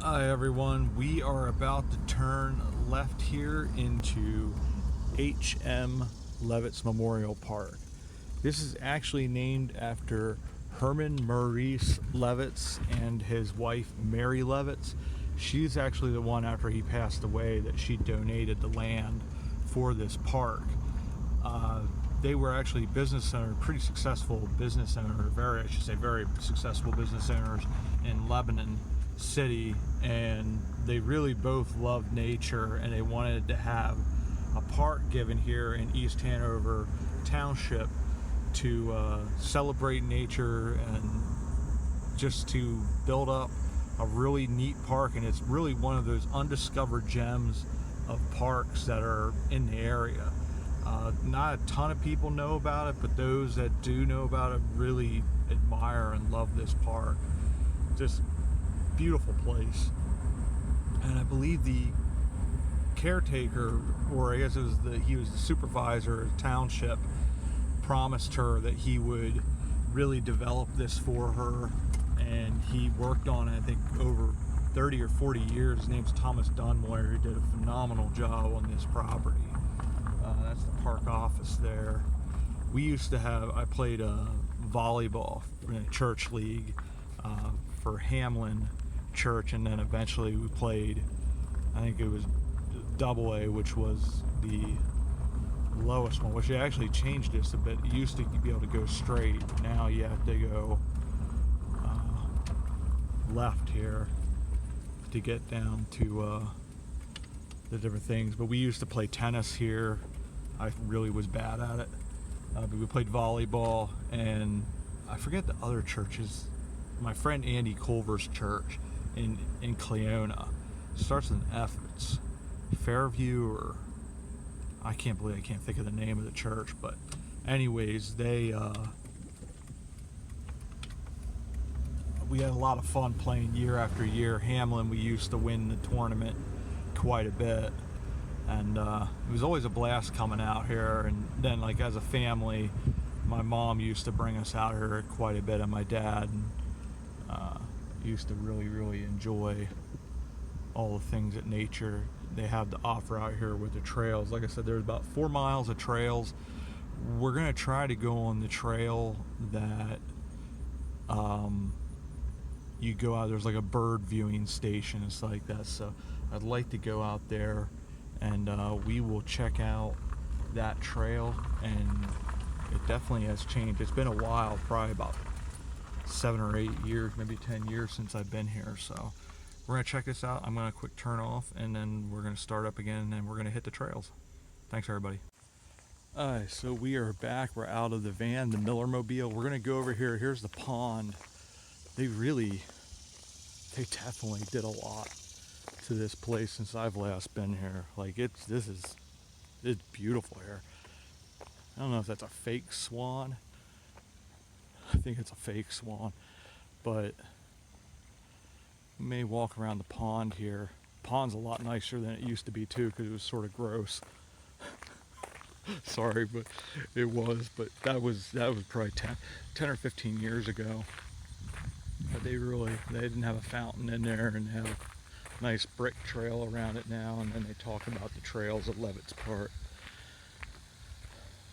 Hi everyone, we are about to turn left here into H.M. Levitz Memorial Park. This is actually named after Herman Maurice Levitz and his wife Mary Levitz. She's actually the one, after he passed away, that she donated the land for this park. They were actually business owners, pretty successful business owners, very successful business owners in Lebanon City, and they really both loved nature, and they wanted to have a park given here in East Hanover Township to celebrate nature and just to build up a really neat park. And it's really one of those undiscovered gems of parks that are in the area. Not a ton of people know about it, but those that do know about it really admire and love this park. Just beautiful place. And I believe the caretaker, or I guess he was the supervisor of the township, promised her that he would really develop this for her, and he worked on it, I think, over 30 or 40 years. His name's Thomas Dunmoyer, who did a phenomenal job on this property. That's the park office there. We used to have, I played volleyball in a church league for Hamlin Church, and then eventually we played, I think it was double A, which was the lowest one, which they actually changed this a bit. It used to be able to go straight. Now you have to go left here to get down to the different things. But we used to play tennis here. I really was bad at it, but we played volleyball, and I forget the other churches. My friend Andy Culver's church in Cleona starts with an F. It's Fairview, or I can't think of the name of the church. But anyways, we had a lot of fun playing year after year. Hamlin, we used to win the tournament quite a bit, and it was always a blast coming out here. And then, like, as a family, my mom used to bring us out here quite a bit, and my dad, and used to really enjoy all the things that nature they have to offer out here with the trails. Like I said, there's about 4 miles of trails. We're gonna try to go on the trail that you go out. There's like a bird viewing station, it's like that. So I'd like to go out there, and we will check out that trail. And it definitely has changed. It's been a while, probably about 7 or 8 years, maybe 10 years since I've been here. So we're gonna check this out. I'm gonna quick turn off, and then we're gonna start up again, and we're gonna hit the trails. Thanks everybody. Alright, so we are back. We're out of the van, the Miller Mobile. We're gonna go over here. Here's the pond. They definitely did a lot to this place since I've last been here. Like, it's beautiful here. I don't know if that's a fake swan. I think it's a fake swan, but we may walk around the pond here. The pond's a lot nicer than it used to be too, because it was sort of gross. Sorry, but it was. But that was probably 10 or 15 years ago. But they didn't have a fountain in there, and have a nice brick trail around it now. And then they talk about the trails of Levitz Park.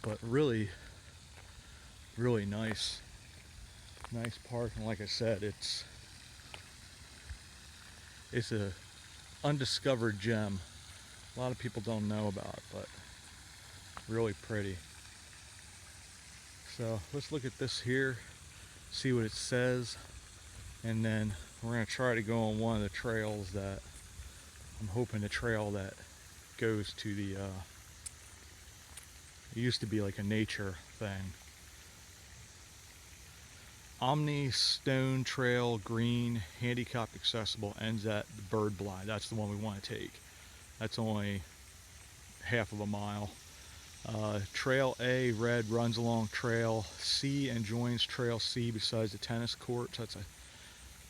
But really nice park. And like I said, it's a undiscovered gem. A lot of people don't know about it, but really pretty. So let's look at this here, see what it says, and then we're going to try to go on one of the trails that I'm hoping, the trail that goes to the it used to be like a nature thing. Omni Stone Trail, green, handicap accessible, ends at the Bird Blind. That's the one we want to take. That's only half of a mile. Trail A, red, runs along Trail C and joins Trail C besides the tennis courts. That's a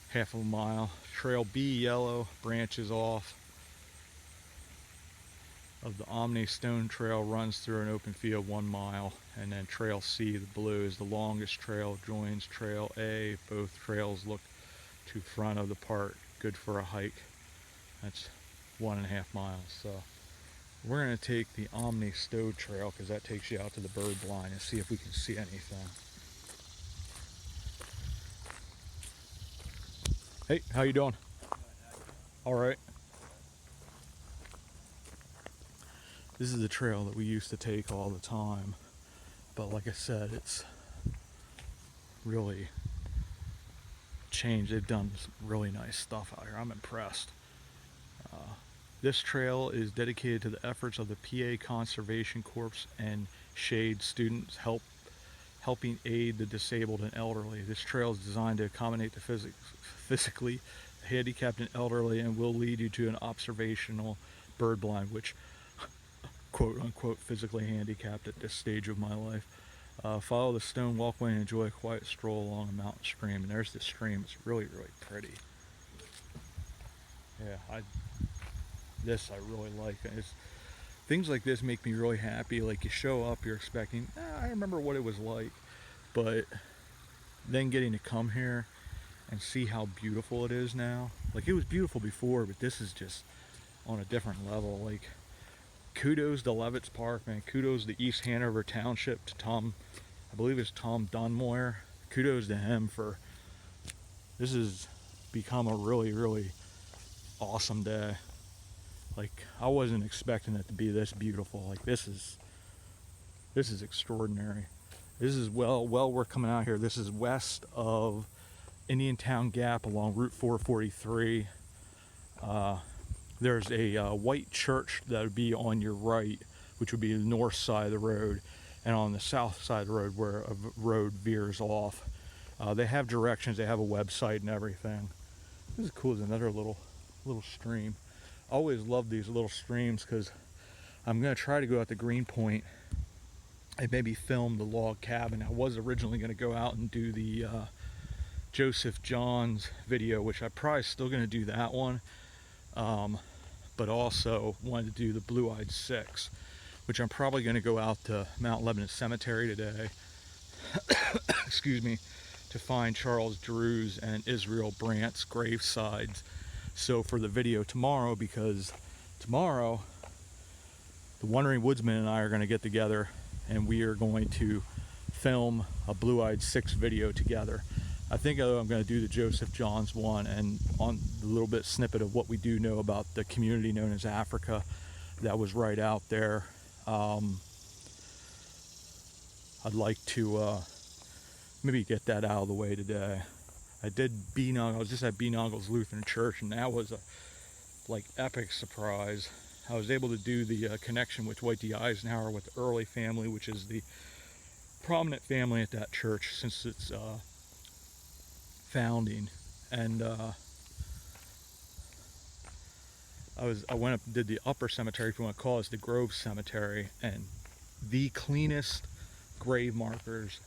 half of a mile. Trail B, yellow, branches off of the Omni Stone Trail, runs through an open field 1 mile. And then Trail C, the blue, is the longest trail, joins Trail A. Both trails look to front of the park, good for a hike. That's 1.5 miles. So we're going to take the Omni Stowe trail because that takes you out to the bird blind and see if we can see anything. Hey, how you doing? All right. This is the trail that we used to take all the time, but like I said, it's really changed. They've done some really nice stuff out here. I'm impressed. This trail is dedicated to the efforts of the PA Conservation Corps and Shade students helping aid the disabled and elderly. This trail is designed to accommodate the physically handicapped and elderly and will lead you to an observational bird blind, which quote unquote physically handicapped at this stage of my life. Follow the stone walkway and enjoy a quiet stroll along a mountain stream. And there's this stream. It's really, really pretty. Yeah, I really like. Things like this make me really happy. Like, you show up, you're expecting, I remember what it was like, but then getting to come here and see how beautiful it is now. Like, it was beautiful before, but this is just on a different level. Like, kudos to Levitz Park, man. Kudos to East Hanover Township, to Tom, I believe it's Tom Dunmore. Kudos to him for, this has become a really, really awesome day. Like, I wasn't expecting it to be this beautiful. Like, this is extraordinary. This is well worth coming out here. This is west of Indiantown Gap along Route 443. There's a white church that would be on your right, which would be the north side of the road, and on the south side of the road where a road veers off. They have directions, they have a website and everything. This is cool. There's another little stream. I always love these little streams because I'm going to try to go out to Greenpoint and maybe film the log cabin. I was originally going to go out and do the Joseph Johns video, which I'm probably still going to do that one. But also wanted to do the Blue-Eyed Six, which I'm probably going to go out to Mount Lebanon Cemetery today, excuse me, to find Charles Drew's and Israel Brandt's gravesides. So for the video tomorrow, because tomorrow the Wandering Woodsman and I are going to get together and we are going to film a Blue-Eyed Six video together. I think I'm going to do the Joseph Johns one and on a little bit snippet of what we do know about the community known as Africa that was right out there. I'd like to maybe get that out of the way today. I did I was just at B. Noggles Lutheran Church, and that was a epic surprise. I was able to do the connection with Dwight D. Eisenhower with the Early family, which is the prominent family at that church since its founding. And I went up and did the upper cemetery, if you want to call it, the Grove Cemetery, and the cleanest grave markers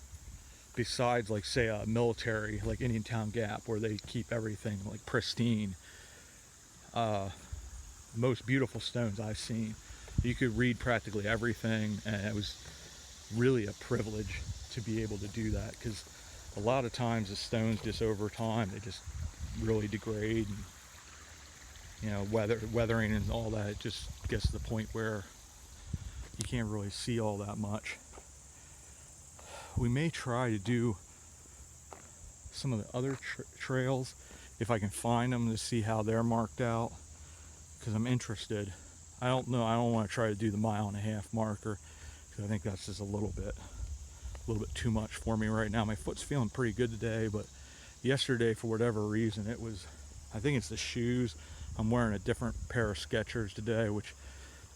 besides, like, say, a military, like Indiantown Gap, where they keep everything like pristine. Most beautiful stones I've seen. You could read practically everything, and it was really a privilege to be able to do that, because a lot of times the stones just over time they just really degrade, and you know, weathering and all that, it just gets to the point where you can't really see all that much. We may try to do some of the other trails if I can find them to see how they're marked out, because I'm interested. I don't know, I don't want to try to do the 1.5 mile marker because I think that's just a little bit too much for me right now. My foot's feeling pretty good today, but yesterday, for whatever reason, it was, I think it's the shoes. I'm wearing a different pair of Skechers today, which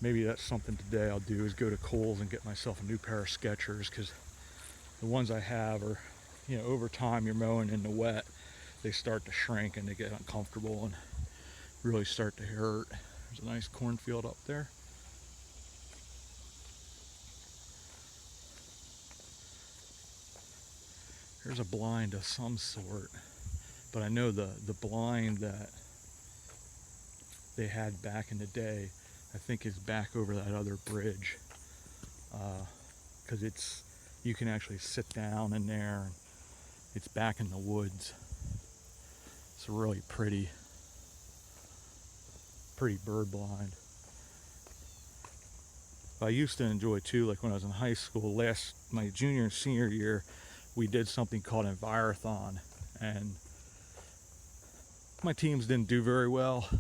maybe that's something today I'll do, is go to Kohl's and get myself a new pair of Skechers, because the ones I have are, you know, over time you're mowing in the wet, they start to shrink and they get uncomfortable and really start to hurt. There's a nice cornfield up there. Here's a blind of some sort, but I know the blind that they had back in the day, I think is back over that other bridge, because you can actually sit down in there, and it's back in the woods. It's a really pretty pretty bird blind. But I used to enjoy too, like when I was in high school, my junior and senior year, we did something called Envirothon, and my teams didn't do very well.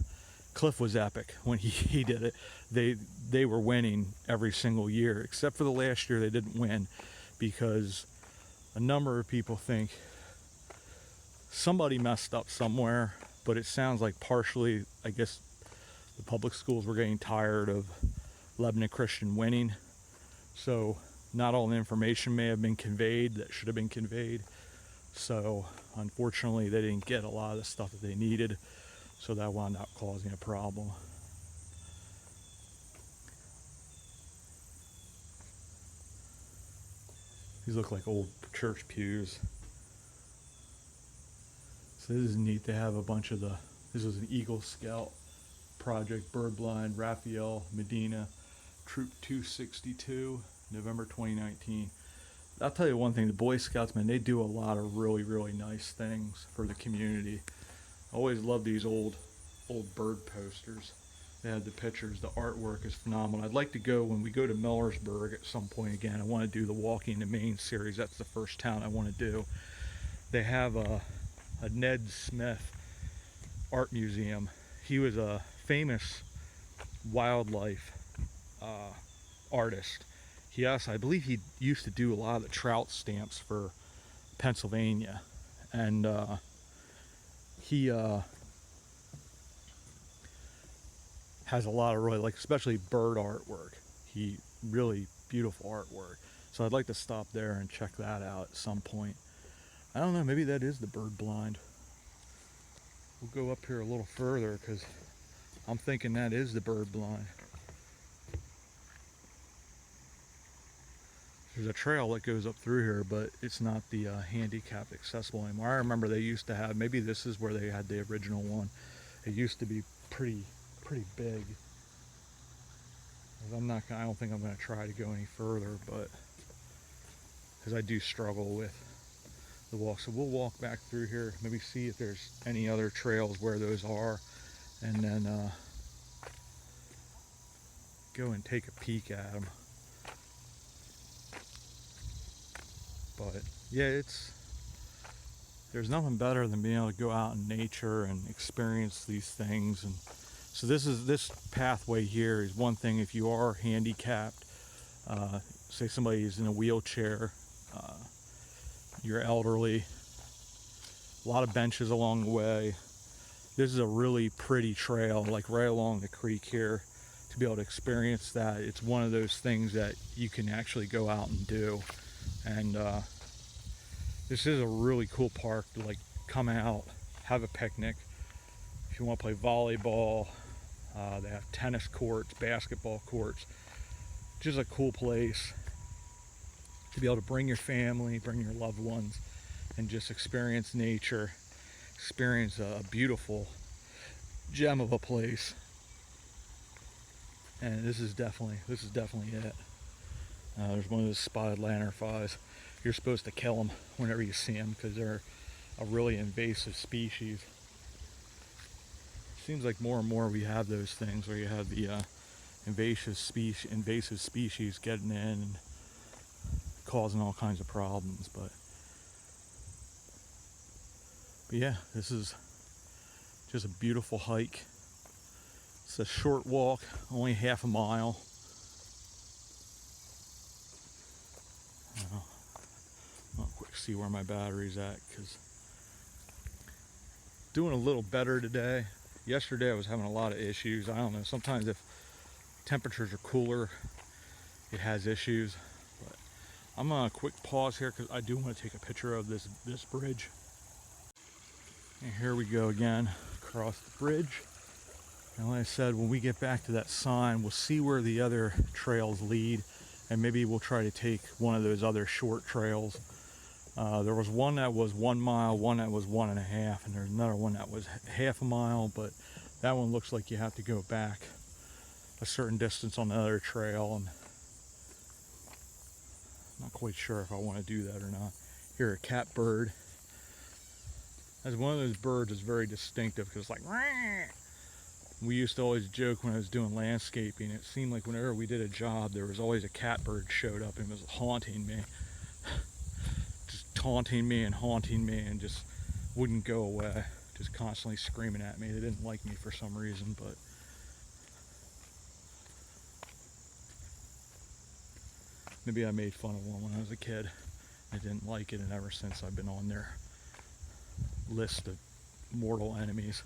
Cliff was epic when he did it. They were winning every single year, except for the last year they didn't win because a number of people think somebody messed up somewhere, but it sounds like partially, I guess, the public schools were getting tired of Lebanon Christian winning. So not all the information may have been conveyed that should have been conveyed. So unfortunately, they didn't get a lot of the stuff that they needed. So that wound up causing a problem. These look like old church pews. So this is neat to have a bunch of this was an Eagle Scout project, bird blind, Raphael Medina, Troop 262, November 2019. I'll tell you one thing, the Boy Scouts, man, they do a lot of really, really nice things for the community. I always love these old bird posters. They have the pictures, the artwork is phenomenal. I'd like to go, when we go to Millersburg at some point again, I want to do the Walking the Main series. That's the first town I want to do. They have a Ned Smith Art Museum. He was a famous wildlife artist. I believe he used to do a lot of the trout stamps for Pennsylvania, and he has a lot of really, like, especially bird artwork. He really beautiful artwork. So I'd like to stop there and check that out at some point. I don't know, maybe that is the bird blind. We'll go up here a little further because I'm thinking that is the bird blind. There's a trail that goes up through here, but it's not the handicapped accessible anymore. I remember they used to have, maybe this is where they had the original one. It used to be pretty big. I don't think I'm going to try to go any further, but because I do struggle with the walk. So we'll walk back through here, maybe see if there's any other trails where those are, and then go and take a peek at them. But yeah, there's nothing better than being able to go out in nature and experience these things. And so this pathway here is one thing. If you are handicapped, say somebody is in a wheelchair, you're elderly, a lot of benches along the way. This is a really pretty trail, like right along the creek here, to be able to experience that. It's one of those things that you can actually go out and do. And this is a really cool park to, like, come out, have a picnic. If you want to play volleyball, they have tennis courts, basketball courts. Just a cool place to be able to bring your family, bring your loved ones, and just experience nature, experience a beautiful gem of a place. And this is definitely it. There's one of those spotted lanternflies. You're supposed to kill them whenever you see them because they're a really invasive species. Seems like more and more we have those things where you have the invasive species getting in and causing all kinds of problems. But yeah, this is just a beautiful hike. It's a short walk, only half a mile. I'll quick see where my battery's at, because doing a little better today. Yesterday I was having a lot of issues. I don't know, sometimes if temperatures are cooler it has issues. But I'm gonna quick pause here because I do want to take a picture of this bridge. And here we go again, across the bridge. And like I said, when we get back to that sign, we'll see where the other trails lead, and maybe we'll try to take one of those other short trails. There was one that was 1 mile, one that was 1.5, and there's another one that was half a mile, but that one looks like you have to go back a certain distance on the other trail, and I'm not quite sure if I want to do that or not. Here, a catbird. That's one of those birds that's very distinctive because it's like, We used to always joke when I was doing landscaping, it seemed like whenever we did a job, there was always a catbird showed up and was haunting me. Just taunting me and haunting me and just wouldn't go away. Just constantly screaming at me. They didn't like me for some reason, but maybe I made fun of one when I was a kid. I didn't like it, and ever since I've been on their list of mortal enemies.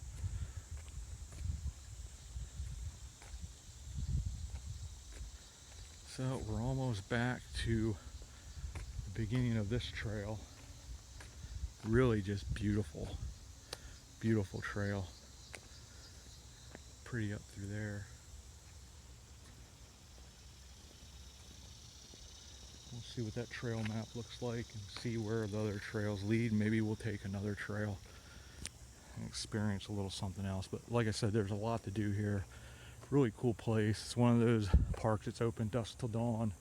So we're almost back to the beginning of this trail. Really just beautiful, beautiful trail. Pretty up through there. We'll see what that trail map looks like and see where the other trails lead. Maybe we'll take another trail and experience a little something else. But like I said, there's a lot to do here. Really cool place. It's one of those parks that's open dusk till dawn.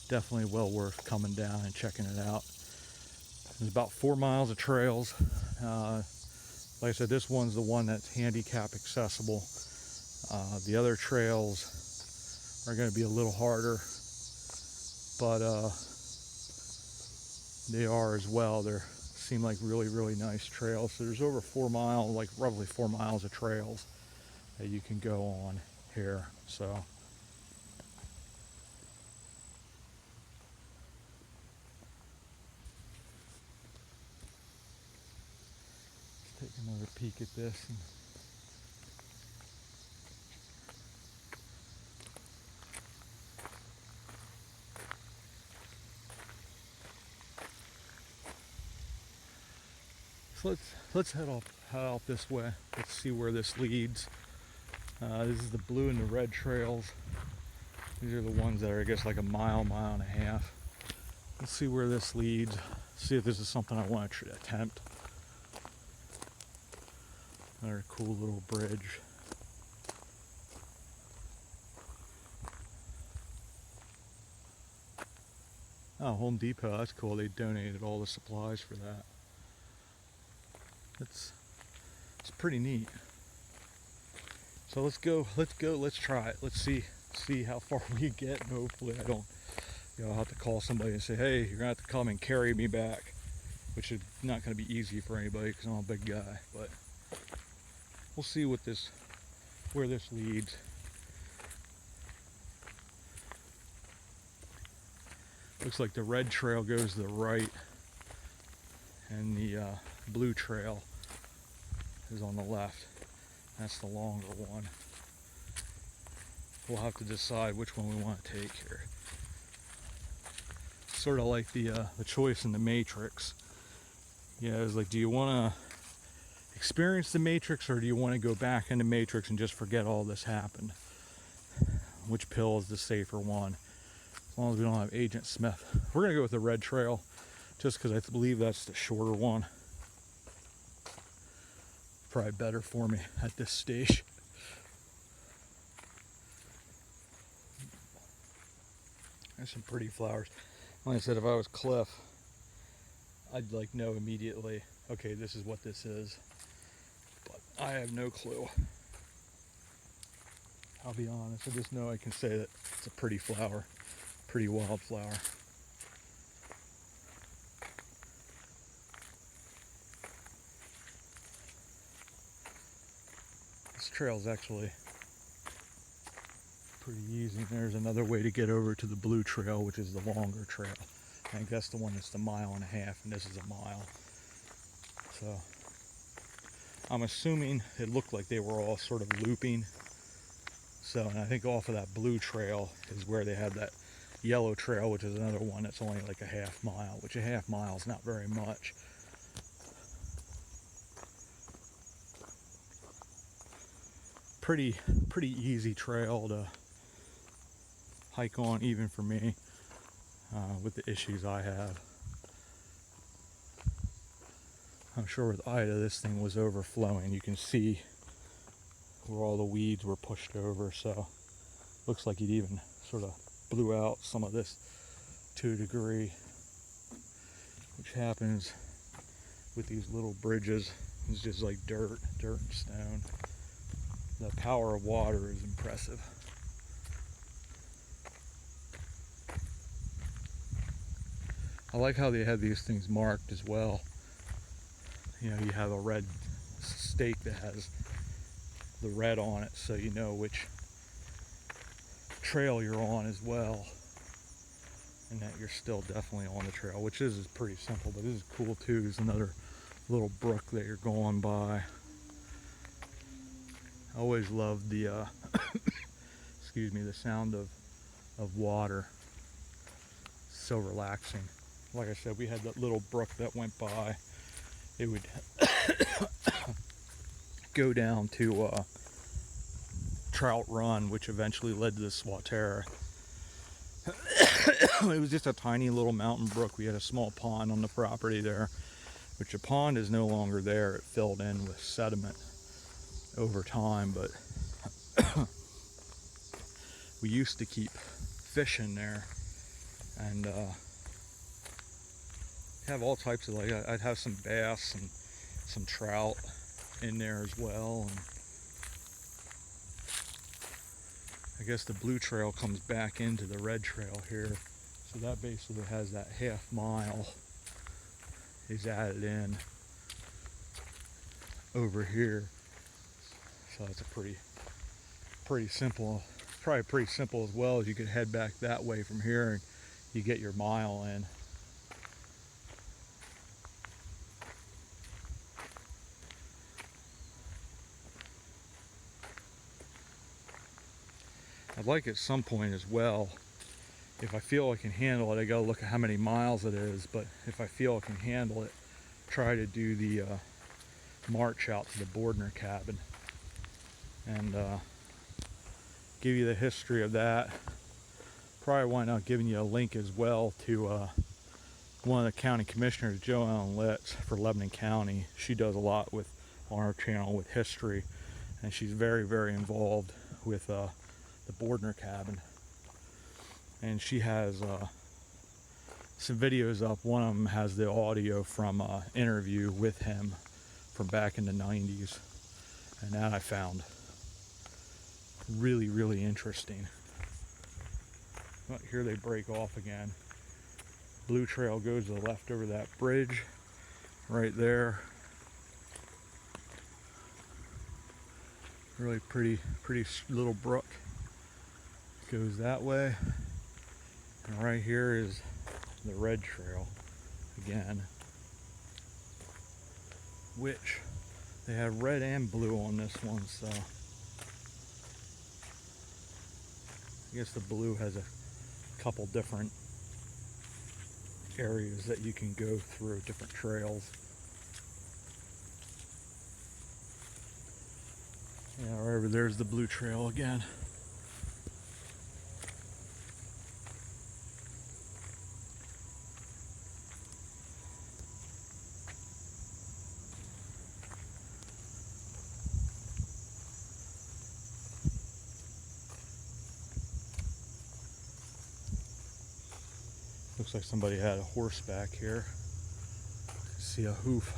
Definitely well worth coming down and checking it out. There's about 4 miles of trails. Like I said, this one's the one that's handicap accessible. The other trails are going to be a little harder, but they are as well. They seem like really, really nice trails. So there's over 4 miles, like roughly 4 miles of trails that you can go on here. So take another peek at this. So let's head out this way. Let's see where this leads. This is the blue and the red trails. These are the ones that are, I guess, like a mile, mile and a half. Let's see where this leads. See if this is something I want to attempt. Another cool little bridge. Oh, Home Depot, that's cool. They donated all the supplies for that. It's pretty neat. So let's go, let's try it. Let's see how far we get, and hopefully I don't, I'll have to call somebody and say, hey, you're gonna have to come and carry me back, which is not gonna be easy for anybody because I'm a big guy, but we'll see where this leads. Looks like the red trail goes to the right, and the blue trail is on the left. That's the longer one. We'll have to decide which one we want to take here. Sort of like the choice in the Matrix. Yeah, it's like, do you want to experience the Matrix, or do you want to go back into Matrix and just forget all this happened? Which pill is the safer one? As long as we don't have Agent Smith. We're going to go with the red trail, just because I believe that's the shorter one. Probably better for me at this stage. There's some pretty flowers. Like I said, if I was Cliff, I'd like know immediately, okay, this is what this is. But I have no clue. I'll be honest, I just know I can say that it's a pretty flower, pretty wild flower. This trail is actually pretty easy. There's another way to get over to the blue trail, which is the longer trail. I think that's the one that's the 1.5 miles, and this is a mile. So I'm assuming it looked like they were all sort of looping. So, and I think off of that blue trail is where they have that yellow trail, which is another one that's only like a 1/2 mile, which a 1/2 mile is not very much. Pretty easy trail to hike on, even for me, with the issues I have. I'm sure with Ida this thing was overflowing. You can see where all the weeds were pushed over, so looks like it even sort of blew out some of this to a degree, which which happens with these little bridges. It's just like dirt and stone. The power of water is impressive. I like how they have these things marked as well. You know, you have a red stake that has the red on it, so you know which trail you're on as well, and that you're still definitely on the trail, which is pretty simple, but this is cool too. There's another little brook that you're going by. I always loved the excuse me, the sound of water. So relaxing. Like I said, we had that little brook that went by. It would go down to Trout Run, which eventually led to the Swatera. It was just a tiny little mountain brook. We had a small pond on the property there, which the pond is no longer there. It filled in with sediment over time, but we used to keep fish in there, and have all types of, like, I'd have some bass and some trout in there as well. And I guess the blue trail comes back into the red trail here, so that basically has that half mile is added in over here. So it's a pretty simple, probably pretty simple as well, as you could head back that way from here and you get your mile in. I'd like at some point as well, if I feel I can handle it, I gotta look at how many miles it is, but if I feel I can handle it, try to do the march out to the Bordner cabin and give you the history of that. Probably wind up giving you a link as well to one of the county commissioners, Joanne Litz, for Lebanon County. She does a lot with on our channel with history, and she's very involved with the Bordner cabin, and she has some videos up. One of them has the audio from an interview with him from back in the 90s, and that I found really interesting. Well, here they break off again. Blue trail goes to the left over that bridge right there. Really pretty little brook. Goes that way, and right here is the red trail again, which they have red and blue on this one, so I guess the blue has a couple different areas that you can go through, different trails. Yeah, right over there's the blue trail again. Looks like somebody had a horse back here. See a hoof.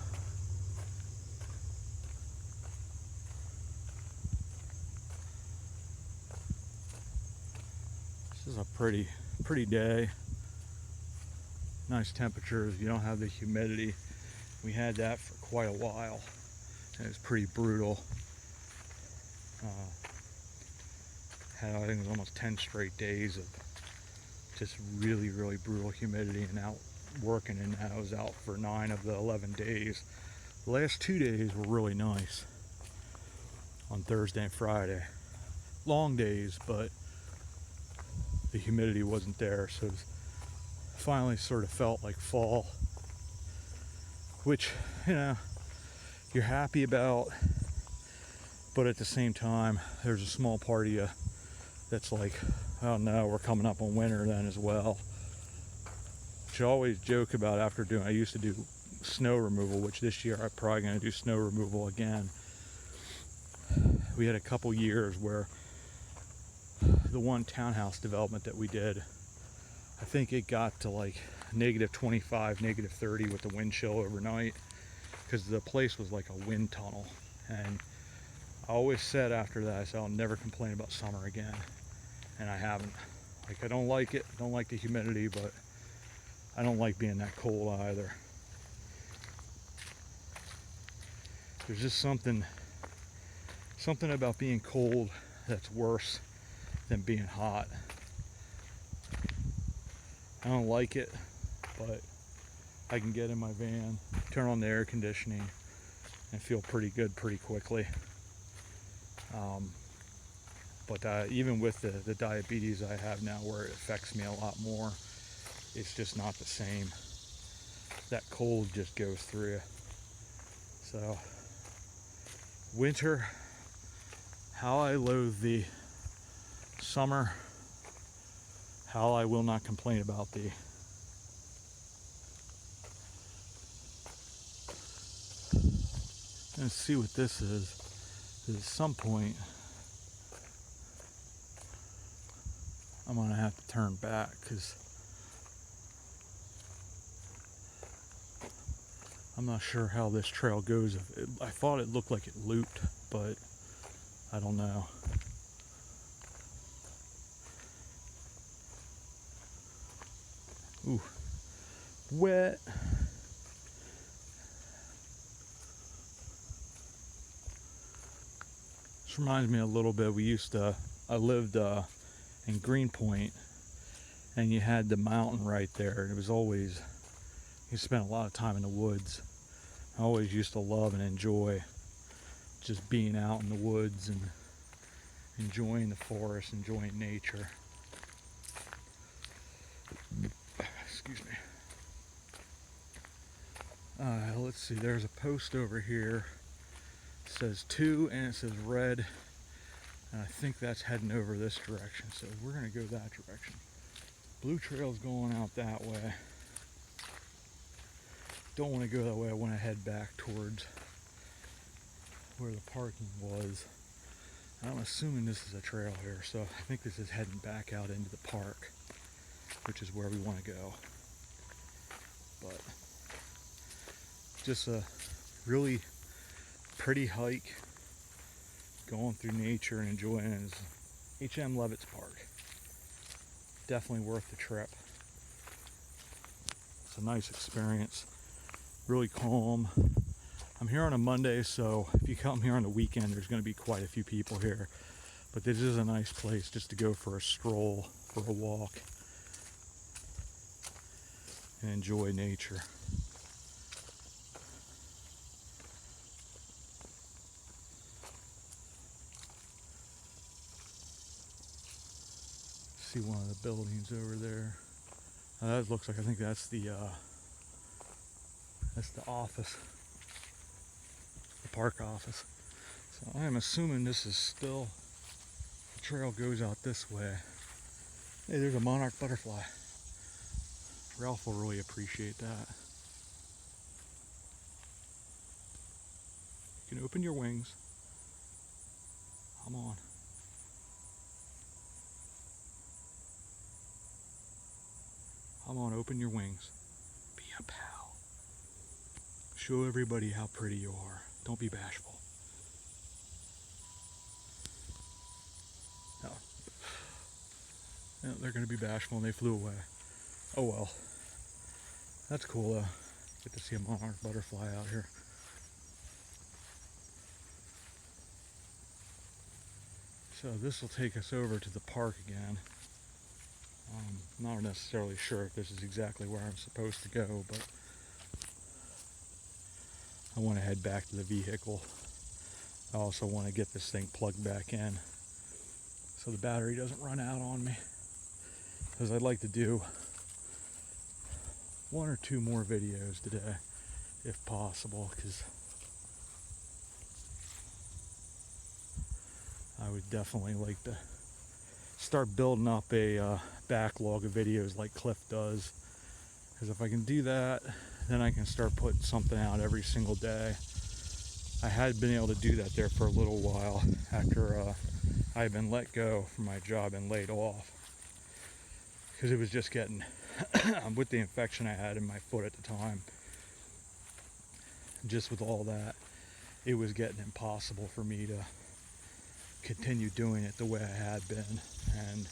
This is a pretty day. Nice temperatures. You don't have the humidity. We had that for quite a while, and it was pretty brutal. Had, I think it was almost 10 straight days of just really brutal humidity, and out working, and I was out for 9 of the 11 days. The last 2 days were really nice on Thursday and Friday. Long days, but the humidity wasn't there, so it finally sort of felt like fall, which, you know, you're happy about, but at the same time there's a small part of you that's like, oh no, we're coming up on winter then as well. Which I always joke about after doing, I used to do snow removal, which this year I'm probably going to do snow removal again. We had a couple years where the one townhouse development that we did, I think it got to like, negative 25, negative 30 with the wind chill overnight, because the place was like a wind tunnel. And I always said after that, I said I'll never complain about summer again, and I haven't. Like, I don't like it, I don't like the humidity, but I don't like being that cold either. There's just something about being cold that's worse than being hot. I don't like it, but I can get in my van, turn on the air conditioning, and feel pretty good pretty quickly. But even with the diabetes I have now, where it affects me a lot more, it's just not the same. That cold just goes through you. So, winter, how I loathe the summer, how I will not complain about the let's see what this is. At some point I'm gonna have to turn back, because I'm not sure how this trail goes. I thought it looked like it looped, but I don't know. Ooh, wet. This reminds me a little bit. I lived in Greenpoint, and you had the mountain right there, and it was always, you spent a lot of time in the woods. I always used to love and enjoy just being out in the woods and enjoying the forest, enjoying nature. Excuse me. Let's see, there's a post over here. It says 2 and it says red. And I think that's heading over this direction, so we're gonna go that direction. Blue trail's going out that way. Don't want to go that way. I want to head back towards where the parking was. I'm assuming this is a trail here, so I think this is heading back out into the park, which is where we want to go. But just a really pretty hike, going through nature and enjoying it. Is H.M. Levitz Park. Definitely worth the trip. It's a nice experience. Really calm. I'm here on a Monday, so if you come here on the weekend, there's going to be quite a few people here. But this is a nice place just to go for a stroll, for a walk, and enjoy nature. See one of the buildings over there. That looks like, I think that's the office, the park office. So I'm assuming this is still, the trail goes out this way. Hey, there's a Monarch Butterfly. Ralph will really appreciate that. You can open your wings. Come on. Come on, open your wings. Be a pal. Show everybody how pretty you are. Don't be bashful. No. No, they're going to be bashful and they flew away. Oh well. That's cool though. Get to see a monarch butterfly out here. So this will take us over to the park again. Not necessarily sure if this is exactly where I'm supposed to go, but I want to head back to the vehicle. I also want to get this thing plugged back in so the battery doesn't run out on me, because I'd like to do 1 or 2 more videos today if possible, because I would definitely like to start building up a backlog of videos like Cliff does, because if I can do that, then I can start putting something out every single day. I had been able to do that there for a little while after I had been let go from my job and laid off, because it was just getting with the infection I had in my foot at the time, just with all that, it was getting impossible for me to continue doing it the way I had been. And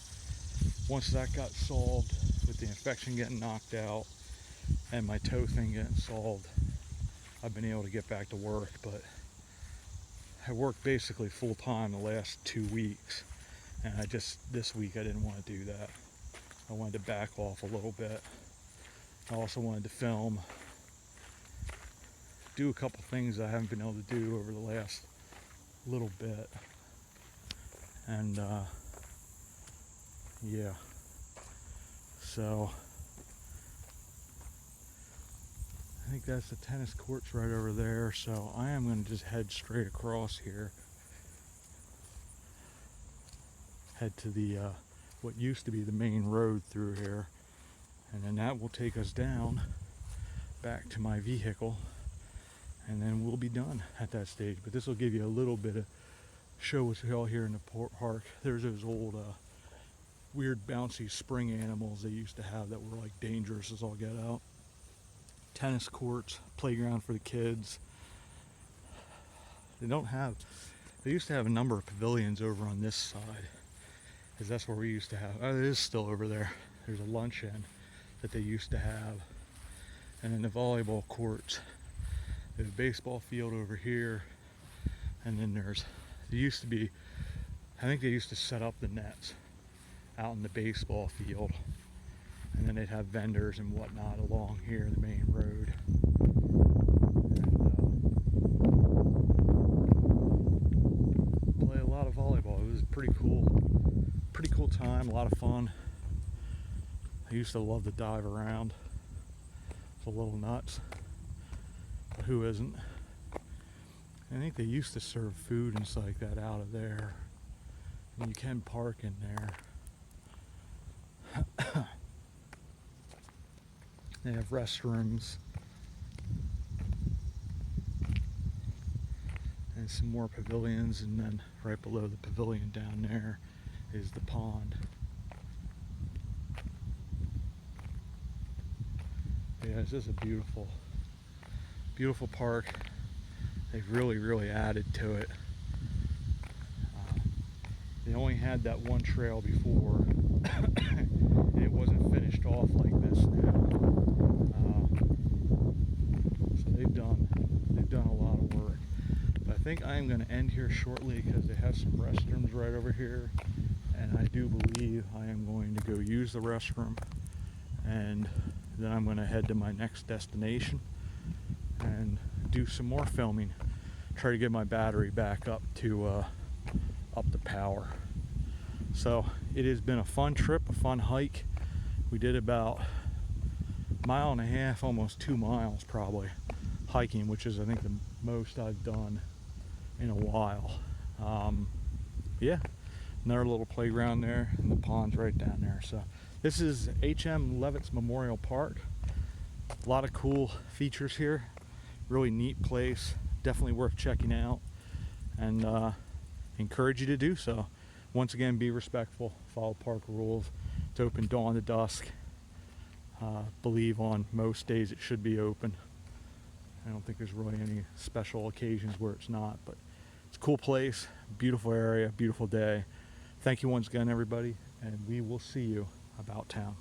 once that got solved, with the infection getting knocked out and my toe thing getting solved, I've been able to get back to work. But I worked basically full time the last 2 weeks, and this week I didn't want to do that. I wanted to back off a little bit. I also wanted to film, do a couple things I haven't been able to do over the last little bit. And yeah, so I think that's the tennis courts right over there. So I am going to just head straight across here, head to the what used to be the main road through here, and then that will take us down back to my vehicle, and then we'll be done at that stage. But this will give you a little bit of show what's all here in the park. There's those old weird bouncy spring animals they used to have that were like dangerous as all get out. Tennis courts, playground for the kids. They used to have a number of pavilions over on this side, because that's where we used to have, it is still over there. There's a luncheon that they used to have. And then the volleyball courts. There's a baseball field over here. And then there used to be, I think they used to set up the nets out in the baseball field. And then they'd have vendors and whatnot along here, the main road. And play a lot of volleyball. It was pretty cool time, a lot of fun. I used to love to dive around. It's a little nuts, but who isn't? I think they used to serve food and stuff like that out of there, and you can park in there. They have restrooms and some more pavilions, and then right below the pavilion down there is the pond. Yeah, it's just a beautiful park. They've really added to it. They only had that one trail before, and it wasn't finished off like this now. So they've done a lot of work. But I think I am going to end here shortly, because they have some restrooms right over here, and I do believe I am going to go use the restroom, and then I'm going to head to my next destination and do some more filming, try to get my battery back up to power. So it has been a fun trip, a fun hike. We did about 1.5 miles, almost 2 miles probably, hiking, which is I think the most I've done in a while. Yeah, another little playground there, and the pond's right down there. So this is Levitz Memorial Park. A lot of cool features here. Really neat place. Definitely worth checking out, and encourage you to do so. Once again, be respectful. Follow park rules. It's open dawn to dusk. Believe on most days it should be open. I don't think there's really any special occasions where it's not, but it's a cool place, beautiful area, beautiful day. Thank you once again, everybody, and we will see you about town.